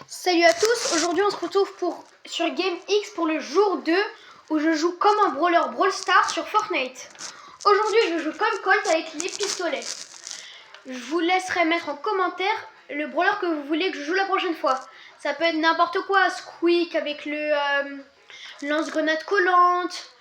Salut à tous, aujourd'hui on se retrouve sur GameX pour le jour 2 où je joue comme un brawler Brawl Stars sur Fortnite. Aujourd'hui je joue comme Colt avec les pistolets. Je vous laisserai mettre en commentaire le brawler que vous voulez que je joue la prochaine fois. Ça peut être n'importe quoi, Squeak avec le lance-grenade collante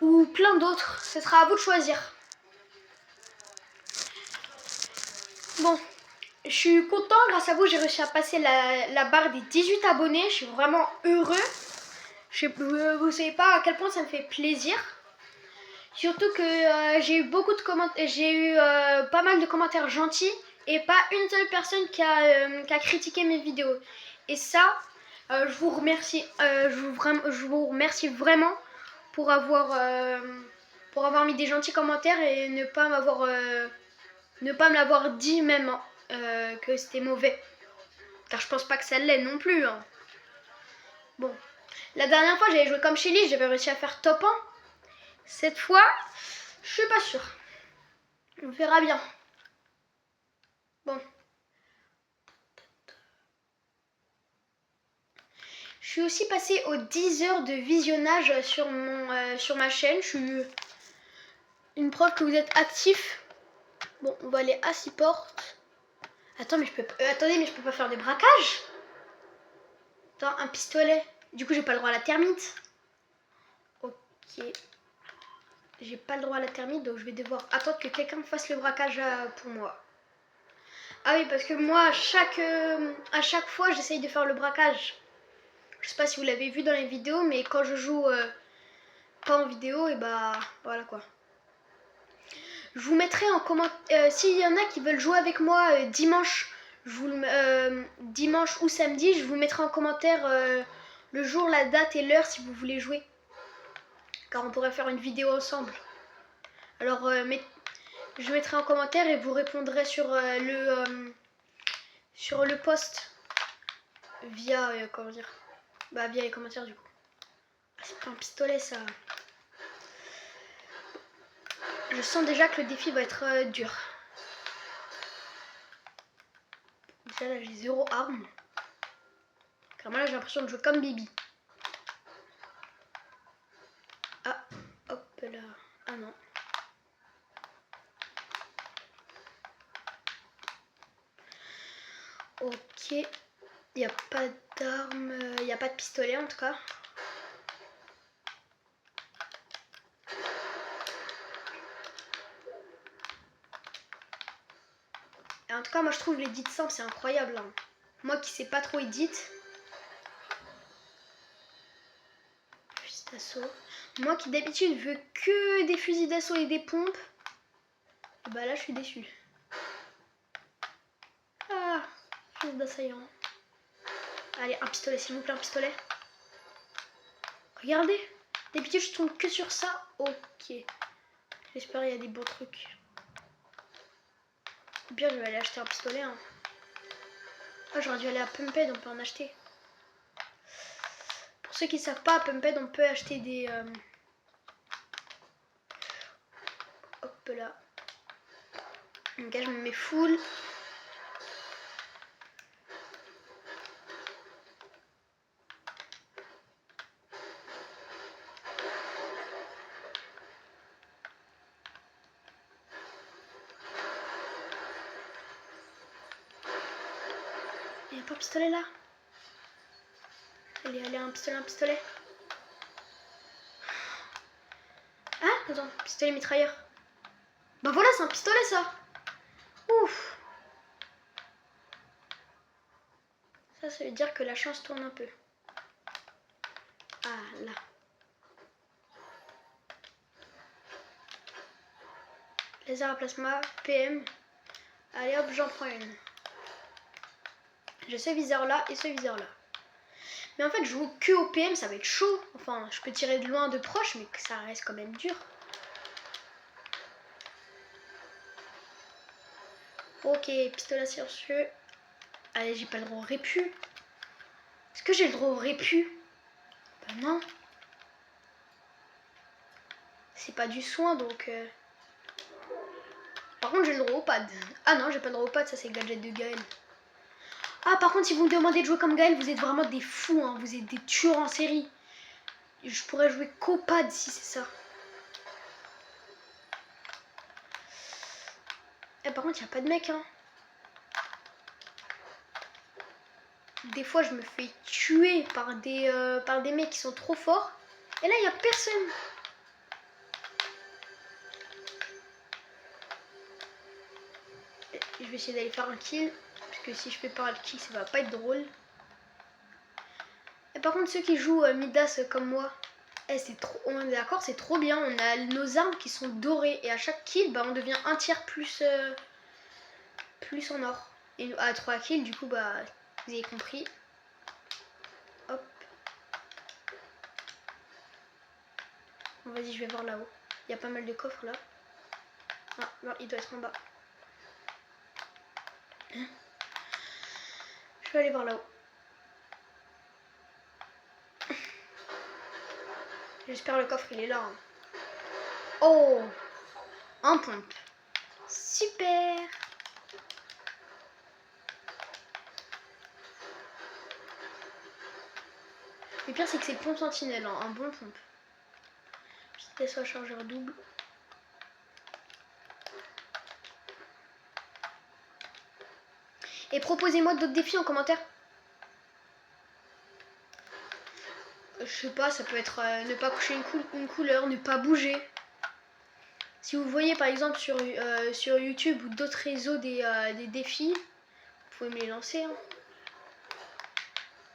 ou plein d'autres, ce sera à vous de choisir. Bon. Je suis content, grâce à vous j'ai réussi à passer la barre des 18 abonnés, je suis vraiment heureux. Vous savez pas à quel point ça me fait plaisir. Surtout que j'ai eu beaucoup de commentaires, j'ai eu pas mal de commentaires gentils et pas une seule personne qui a critiqué mes vidéos. Et ça, je vous remercie, je vous remercie vraiment pour avoir mis des gentils commentaires et ne pas me l'avoir dit même. Que c'était mauvais, car je pense pas que ça l'est non plus hein. Bon, la dernière fois j'avais joué comme Shelly, j'avais réussi à faire top 1. Cette fois je suis pas sûre, on verra bien. Bon, je suis aussi passée aux 10 heures de visionnage sur ma chaîne. Je suis une preuve que vous êtes actif. Bon, on va aller à 6 portes. Attendez, mais je peux pas faire des braquages. Attends, un pistolet. Du coup, j'ai pas le droit à la termite. Ok. J'ai pas le droit à la termite, donc je vais devoir attendre que quelqu'un fasse le braquage pour moi. Ah oui, parce que moi, à chaque fois, j'essaye de faire le braquage. Je sais pas si vous l'avez vu dans les vidéos, mais quand je joue pas en vidéo, et bah voilà quoi. Je vous mettrai en commentaire, s'il y en a qui veulent jouer avec moi dimanche, dimanche ou samedi, je vous mettrai en commentaire le jour, la date et l'heure si vous voulez jouer. Car on pourrait faire une vidéo ensemble. Alors je mettrai en commentaire et vous répondrez sur le post via comment dire, via les commentaires du coup. Ah, c'est pas un pistolet ça. Je sens déjà que le défi va être dur. Déjà là j'ai 0 arme. Car moi là j'ai l'impression de jouer comme Bibi. Ah, hop là. Ah non. Ok. Il n'y a pas d'arme. Il n'y a pas de pistolet en tout cas. Et en tout cas moi je trouve l'édit simple c'est incroyable hein. Moi qui sais pas trop edit. Fusil d'assaut. Moi qui d'habitude veux que des fusils d'assaut et des pompes. Et bah là je suis déçue. Ah, fusil d'assaillant. Allez, un pistolet s'il vous plaît, un pistolet. Regardez, d'habitude je tombe que sur ça. Ok. J'espère qu'il y a des bons trucs. Ou bien je vais aller acheter un pistolet hein. Ah, j'aurais dû aller à Pumped, on peut en acheter. Pour ceux qui ne savent pas, à Pumped on peut acheter des... Hop là. Donc là je me mets full. Il n'y a pas de pistolet là. Allez, un pistolet. Ah, attends, pistolet mitrailleur. Bah voilà, c'est un pistolet ça. Ouf. Ça veut dire que la chance tourne un peu. Ah, là. Laser à plasma, PM. Allez hop, j'en prends une. J'ai ce viseur là et ce viseur là. Mais en fait, je joue que au PM, ça va être chaud. Enfin, je peux tirer de loin, de proche, mais ça reste quand même dur. Ok, pistolet silencieux. Allez, j'ai pas le droit au répu. Est-ce que j'ai le droit au répu? Bah non. C'est pas du soin, donc... Par contre, j'ai le droit au pad. Ah non, j'ai pas le droit au pad, ça c'est gadget de Gaël. Ah, par contre, si vous me demandez de jouer comme Gaël, vous êtes vraiment des fous, hein. Vous êtes des tueurs en série. Je pourrais jouer Copad si c'est ça. Par contre, il n'y a pas de mec, hein. Des fois, je me fais tuer par des mecs qui sont trop forts. Et là, il n'y a personne. Je vais essayer d'aller faire un kill. Parce que si je fais pas un kill, ça va pas être drôle. Et par contre, ceux qui jouent Midas comme moi, c'est trop, on est d'accord, c'est trop bien. On a nos armes qui sont dorées. Et à chaque kill, bah, on devient un tiers plus en or. Et à 3 kills, du coup, bah, vous avez compris. Hop. Bon, vas-y, je vais voir là-haut. Il y a pas mal de coffres là. Ah, non, il doit être en bas. Je vais aller voir là-haut. J'espère le coffre, il est là. Hein. Oh, un pompe. Super. Le pire, c'est que c'est le pompe sentinelle, hein, un bon pompe. Je laisse un chargeur double. Et proposez-moi d'autres défis en commentaire. Je sais pas, ça peut être ne pas coucher une couleur, ne pas bouger. Si vous voyez par exemple sur YouTube ou d'autres réseaux des défis, vous pouvez me les lancer. Hein.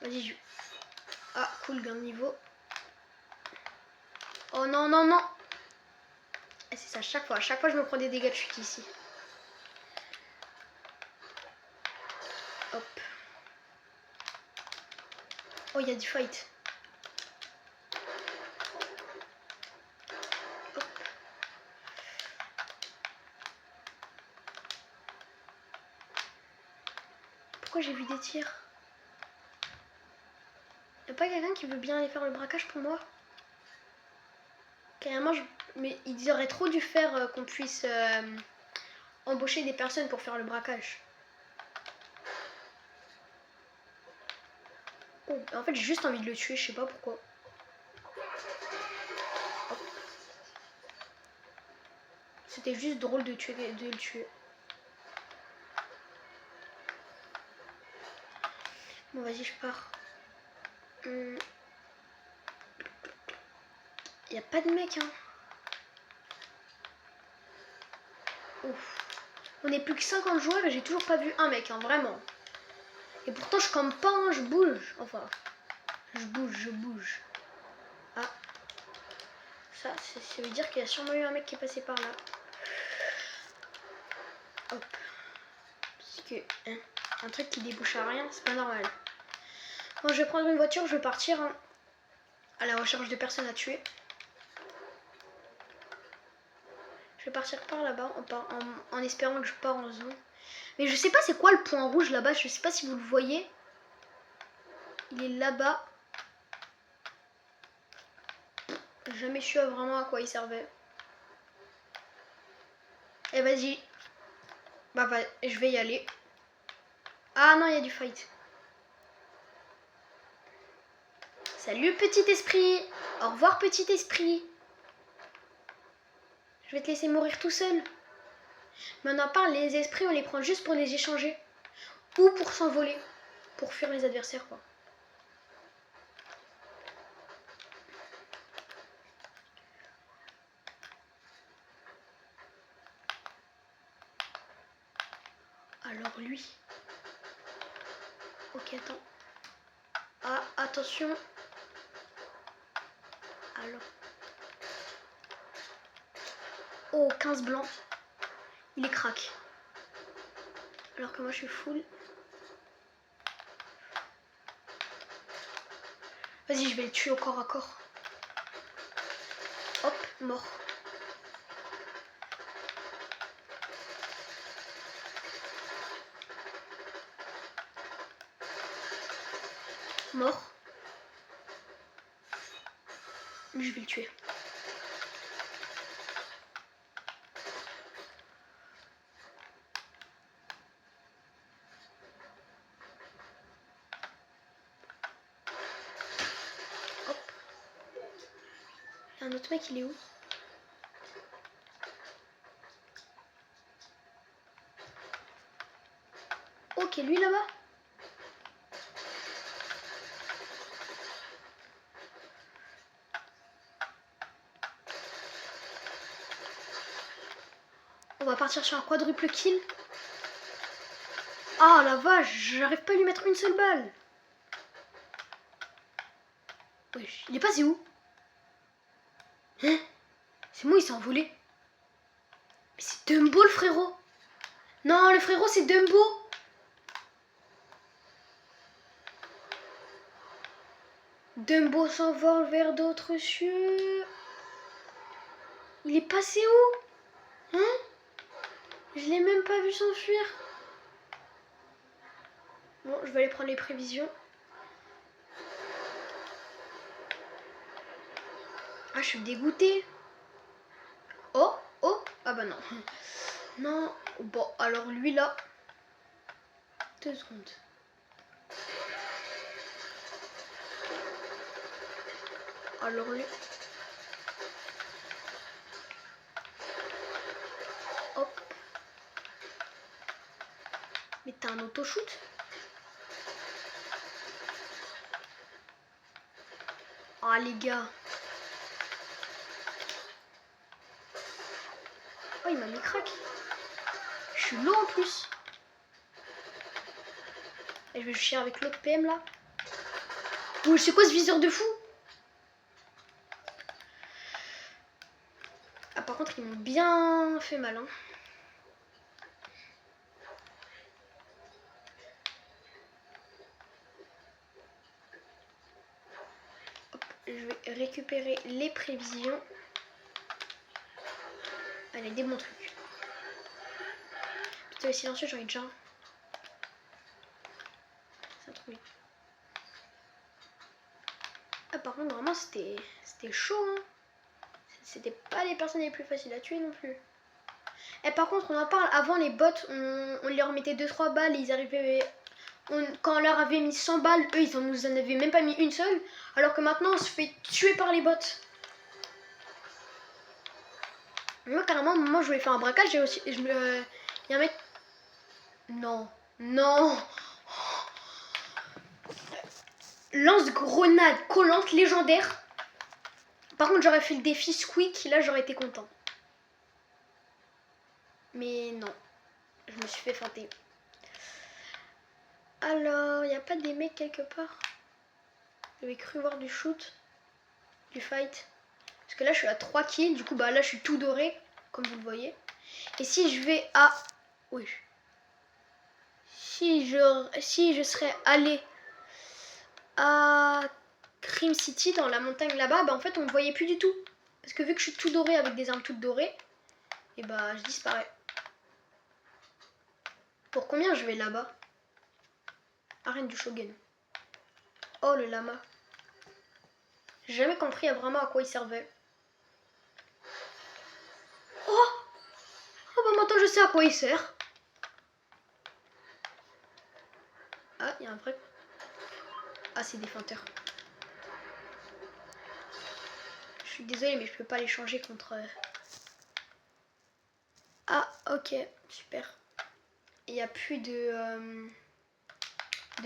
Vas-y, je... Ah, cool, gain de niveau. Oh non, non, non. C'est ça, à chaque fois je me prends des dégâts de chute ici. Hop. Oh, il y a du fight. Hop. Pourquoi j'ai vu des tirs? Y'a pas quelqu'un qui veut bien aller faire le braquage pour moi? Carrément, mais ils auraient trop dû faire qu'on puisse embaucher des personnes pour faire le braquage. Oh, en fait, j'ai juste envie de le tuer, je sais pas pourquoi. C'était juste drôle de le tuer. Bon, vas-y, je pars. Il n'y a pas de mec, hein. Ouf. On est plus que 50 joueurs et j'ai toujours pas vu un mec, hein, vraiment. Et pourtant, je campe pas, hein, je bouge. Enfin, je bouge. Ah. Ça veut dire qu'il y a sûrement eu un mec qui est passé par là. Hop. Parce que hein, un truc qui débouche à rien, c'est pas normal. Bon, je vais prendre une voiture, je vais partir hein, à la recherche de personnes à tuer. Je vais partir par là-bas en espérant que je pars en zone. Mais je sais pas c'est quoi le point rouge là-bas, je sais pas si vous le voyez. Il est là-bas. J'ai jamais su vraiment à quoi il servait. Et vas-y. Bah je vais y aller. Ah non, il y a du fight. Salut petit esprit. Au revoir petit esprit. Je vais te laisser mourir tout seul. Mais on en parle, les esprits on les prend juste pour les échanger. Ou pour s'envoler. Pour fuir les adversaires quoi. Alors lui. Ok, attends. Ah, attention. Alors. Oh, 15 blancs. Il est crack. Alors que moi je suis full. Vas-y, je vais le tuer au corps à corps. Hop, mort. Mort. Je vais le tuer. Un autre mec, il est où? Ok, lui là-bas. On va partir sur un quadruple kill. Ah la vache, j'arrive pas à lui mettre une seule balle. Wesh, il est passé où? Hein? C'est moi, il s'est envolé. Mais c'est Dumbo le frérot. Non, le frérot c'est Dumbo. Dumbo s'envole vers d'autres cieux. Il est passé où? Hein? Je l'ai même pas vu s'enfuir. Bon, je vais aller prendre les prévisions. Ah, je suis dégoûtée. Oh, oh, ah bah non. Non, bon, alors lui là. 2 secondes. Alors lui. Hop. Mais t'as un auto-shoot? Ah les gars. Oh, il m'a mis crack. Je suis low en plus. Et je vais chier avec l'autre PM là. Oh, c'est quoi ce viseur de fou? Ah, par contre, ils m'ont bien fait mal. Hein. Hop, je vais récupérer les prévisions. Allez, des bons trucs. Putain, silencieux, j'en ai déjà un. Ça trop bien. Ah, par contre, vraiment, c'était chaud. Hein. C'était pas les personnes les plus faciles à tuer non plus. Et par contre, on en parle, avant les bots, on leur mettait 2-3 balles, ils arrivaient. Quand on leur avait mis 100 balles, eux ils nous en avaient même pas mis une seule. Alors que maintenant on se fait tuer par les bots. Moi carrément, moi je voulais faire un braquage, j'ai aussi. Il y a un mec. Non, non. Lance-grenade collante légendaire. Par contre j'aurais fait le défi Squeak, là j'aurais été content. Mais non, je me suis fait feinter. Alors, il n'y a pas des mecs quelque part? J'avais cru voir du shoot, du fight. Parce que là, je suis à 3 kills. Du coup, bah là, je suis tout doré, comme vous le voyez. Et si je vais à... Oui. Si je serais allé à Cream City, dans la montagne là-bas, bah en fait, on ne me voyait plus du tout. Parce que vu que je suis tout doré avec des armes toutes dorées, et bah, je disparais. Pour combien je vais là-bas? Arène du Shogun. Oh, le lama. J'ai jamais compris vraiment à quoi il servait. Oh! Oh bah maintenant je sais à quoi il sert. Ah, il y a un vrai... Ah, c'est des feinteurs. Je suis désolée, mais je peux pas les changer contre... Ah, ok, super. Il n'y a plus de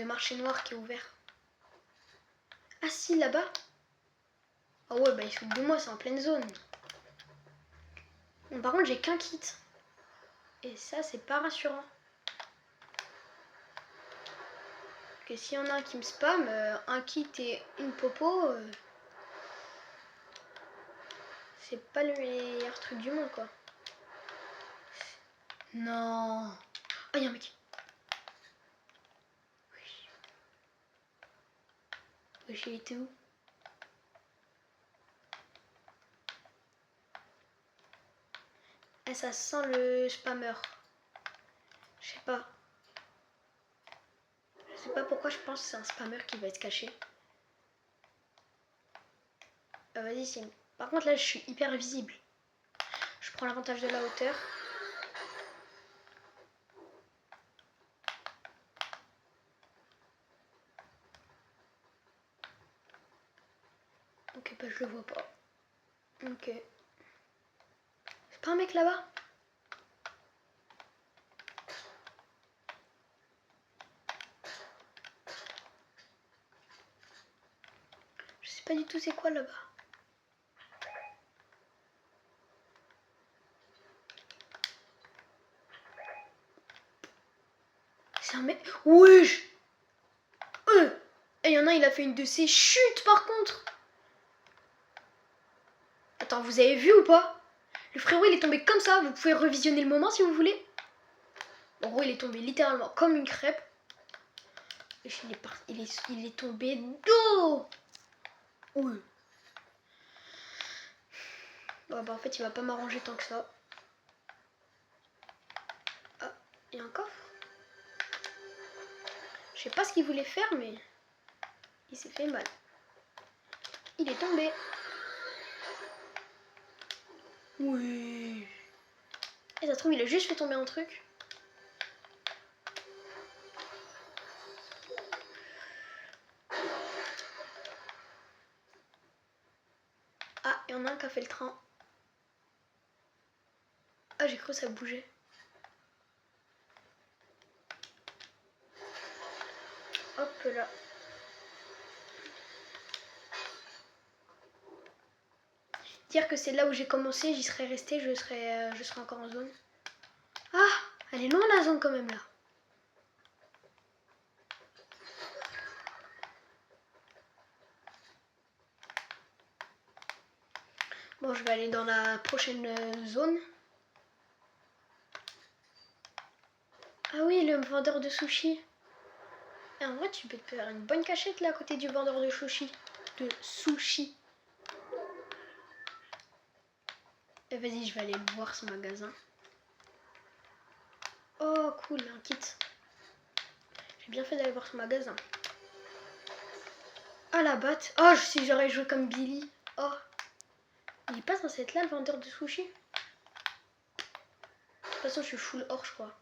marché noir qui est ouvert. Ah si, là-bas. Ah ouais, bah il faut de moi, c'est en pleine zone. Bon, par contre, j'ai qu'un kit. Et ça, c'est pas rassurant. Parce que s'il y en a un qui me spam, un kit et une popo, c'est pas le meilleur truc du monde, quoi. Non. Ah, il y a un mec. Oui. Wesh, il était où? Eh, ça sent le spammer. Je sais pas. Je sais pas pourquoi je pense que c'est un spammer qui va être caché. Vas-y, c'est... Par contre, là, je suis hyper visible. Je prends l'avantage de la hauteur. Ok, bah je le vois pas. Ok. C'est pas un mec là-bas? Je sais pas du tout c'est quoi là-bas. C'est un mec. Wesh! Et il y en a, il a fait une de ses chutes par contre. Attends, vous avez vu ou pas? Le frérot il est tombé comme ça. Vous pouvez revisionner le moment si vous voulez. En gros, il est tombé littéralement comme une crêpe. Il est tombé d'eau. Ouais. Bon, bah en fait, il va pas m'arranger tant que ça. Ah, il y a un coffre. Je sais pas ce qu'il voulait faire, mais il s'est fait mal. Il est tombé. Oui. Et ça se trouve, il a juste fait tomber un truc. Ah, il y en a un qui a fait le train. Ah, j'ai cru que ça bougeait. Hop là. Dire que c'est là où j'ai commencé, j'y serais restée, je serais encore en zone. Ah, elle est loin la zone quand même là. Bon, je vais aller dans la prochaine zone. Ah oui, le vendeur de sushi. Et en vrai, tu peux te faire une bonne cachette là à côté du vendeur de sushi. Et vas-y, je vais aller voir son magasin. Oh, cool, un kit. J'ai bien fait d'aller voir son magasin. Ah, la batte. Oh, si j'aurais joué comme Billy. Oh. Il est pas censé être là, le vendeur de sushi. De toute façon, je suis full or, je crois.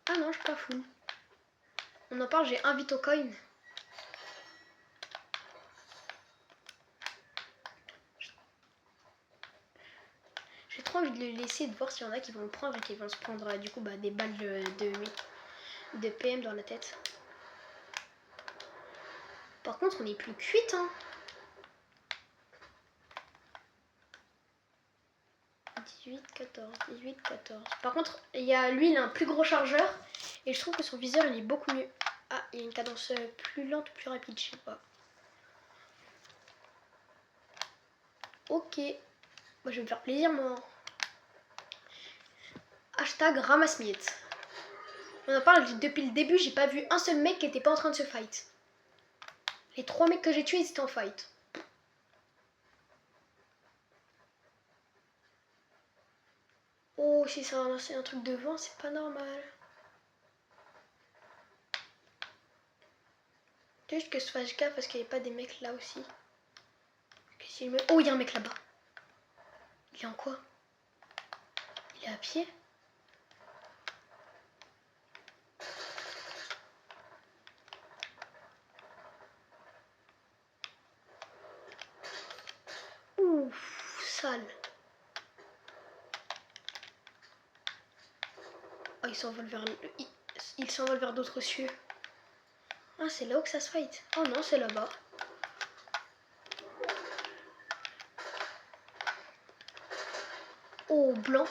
Ah non, je suis pas full. On en parle, j'ai un Vito Coin. J'ai trop envie de le laisser, de voir s'il y en a qui vont le prendre et qui vont se prendre du coup des balles de PM dans la tête. Par contre, on n'est plus cuite, hein. 18, 14, 18, 14. Par contre, lui, il a un plus gros chargeur. Et je trouve que son viseur, il est beaucoup mieux. Ah, il y a une cadence plus lente ou plus rapide, je sais pas. Ok. Moi, je vais me faire plaisir, moi. Hashtag ramasse-miettes. On en parle depuis le début, j'ai pas vu un seul mec qui était pas en train de se fight. Les 3 mecs que j'ai tués, ils étaient en fight. Oh, si ça a lancé un truc devant, c'est pas normal. Juste que je fasse gaffe parce qu'il n'y a pas des mecs là aussi. Oh, il y a un mec là-bas. Il est en quoi? Il est à pied? Ouf, sale. Oh, il s'envole vers d'autres cieux. Ah, c'est là où que ça se fight. Oh non, c'est là-bas. Oh, blanc.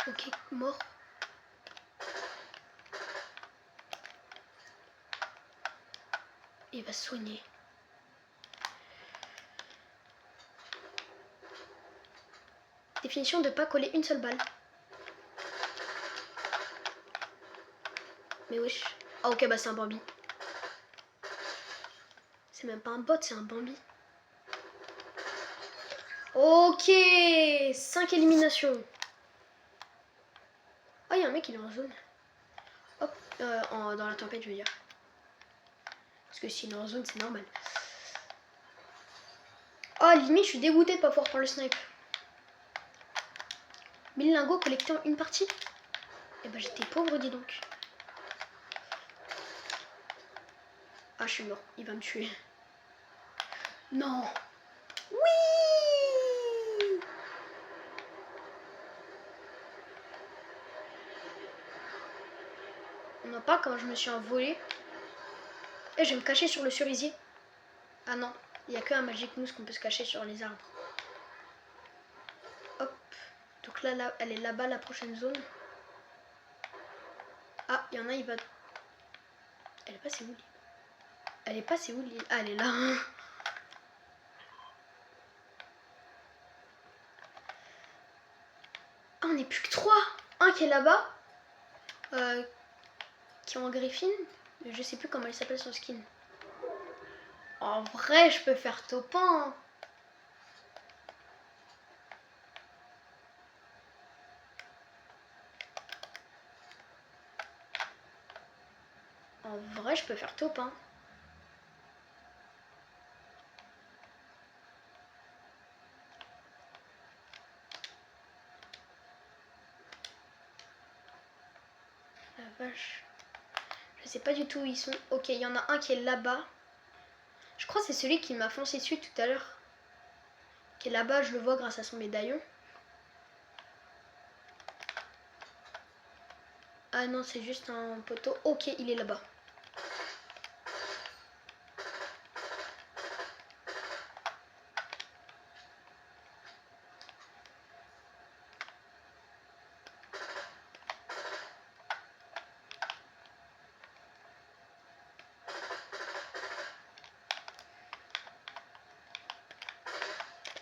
Ok, mort. Il va se soigner. Définition de pas coller une seule balle. Mais wesh. Ah ok, bah c'est un Bambi. C'est même pas un bot, c'est un Bambi. Ok, 5 éliminations. Oh, il y a un mec, il est en zone. Hop, dans la tempête, je veux dire. Parce que s'il est en zone, c'est normal. Oh, limite, je suis dégoûtée de pas pouvoir prendre le snipe. 1000 lingots collectés en une partie. Eh ben, j'étais pauvre, dis donc. Ah, je suis mort. Il va me tuer. Non. Oui. On n'a pas quand je me suis envolée. Et je vais me cacher sur le cerisier. Ah non, il n'y a que un Magic Mousse qu'on peut se cacher sur les arbres. Hop. Donc là, elle est là-bas, la prochaine zone. Ah, il y en a, il va... Elle est passée où, elle est passée où, ah, elle est là. Ah, on n'est plus que 3. Un qui est là-bas. Qui est en Griffin. Je sais plus comment il s'appelle son skin. En vrai, je peux faire topin. En vrai, je peux faire topin. La vache. Je sais pas du tout où ils sont. Ok, il y en a un qui est là-bas. Je crois que c'est celui qui m'a foncé dessus tout à l'heure. Qui est là-bas, je le vois grâce à son médaillon. Ah non, c'est juste un poteau. Ok, il est là-bas.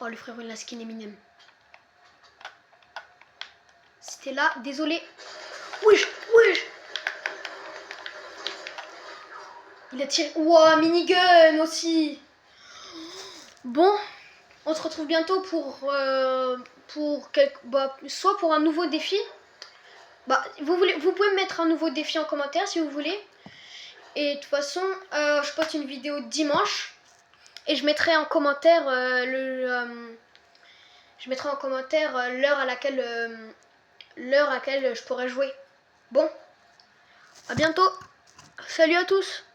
Oh, le frérot, il a skin Eminem. C'était là, désolé. Wesh, wesh. Il a tiré. Ouah, minigun aussi. Bon, on se retrouve bientôt pour soit pour un nouveau défi. Bah, vous pouvez me mettre un nouveau défi en commentaire si vous voulez. Et de toute façon, je poste une vidéo dimanche. Et je mettrai en commentaire l'heure à laquelle je pourrais jouer. Bon, à bientôt. Salut à tous.